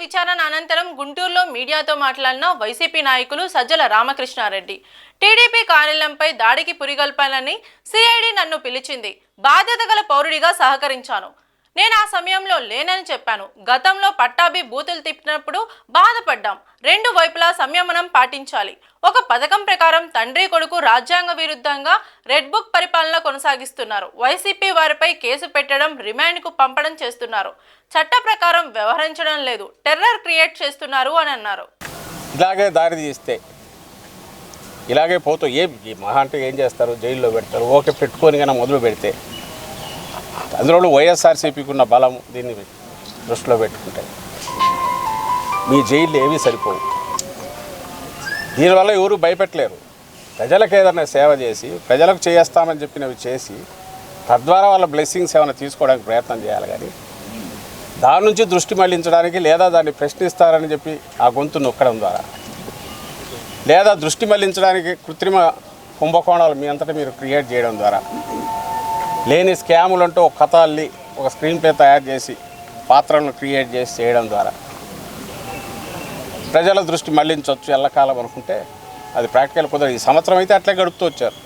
విచారణ అనంతరం గుంటూరులో మీడియాతో మాట్లాడిన వైసీపీ నాయకులు సజ్జల రామకృష్ణారెడ్డి టీడీపీ కార్యాలయంపై దాడికి పురిగొల్పాలని సిఐడి నన్ను పిలిచింది. బాధ్యత గల పౌరుడిగా సహకరించాను. నేను ఆ సమయంలో లేనని చెప్పాను. గతంలో పట్టాభి బూతులు తిప్పినప్పుడు బాధపడ్డాం. రెండు వైపులా సంయమనం పాటించాలి. ఒక పథకం ప్రకారం తండ్రి కొడుకు రాజ్యాంగ విరుద్ధంగా రెడ్ బుక్ పరిపాలన కొనసాగిస్తున్నారు. వైసీపీ వారిపై కేసు పెట్టడం, రిమాండ్కు పంపడం చేస్తున్నారు. చట్ట ప్రకారం వ్యవహరించడం లేదు. టెర్రర్ క్రియేట్ చేస్తున్నారు అని అన్నారు. ఇలాగే దారి తీస్తే ఇలాగే పోతూ మహా అంటే ఏం చేస్తారు, జైల్లో పెడతారు. ఓకే పెట్టుకొని కానీ మొదలు పెడితే అందులో వైఎస్ఆర్సీపీకి ఉన్న బలం దీన్ని దృష్టిలో పెట్టుకుంటాయి. మీ జైళ్ళు ఏమీ సరిపోవు. దీనివల్ల ఎవరు భయపెట్టలేరు. ప్రజలకు ఏదైనా సేవ చేసి ప్రజలకు చేస్తామని చెప్పినవి చేసి తద్వారా వాళ్ళ బ్లెస్సింగ్స్ ఏమైనా తీసుకోవడానికి ప్రయత్నం చేయాలి. కానీ దాని నుంచి దృష్టి మళ్లించడానికి లేదా దాన్ని ప్రశ్నిస్తారని చెప్పి ఆ గొంతు నొక్కడం ద్వారా లేదా దృష్టి మళ్లించడానికి కృత్రిమ కుంభకోణాలు మీ అంతటా మీరు క్రియేట్ చేయడం ద్వారా లేని స్కాములంటూ ఒక కథ అల్లి ఒక స్క్రీన్ ప్లే తయారు చేసి పాత్రలను క్రియేట్ చేసి చేయడం ద్వారా ప్రజల దృష్టి మళ్లించవచ్చు ఎల్లకాలం అనుకుంటే అది ప్రాక్టికల్ కుదరదు. ఈ సంవత్సరం అయితే అట్లే గడుపుతూ వచ్చారు.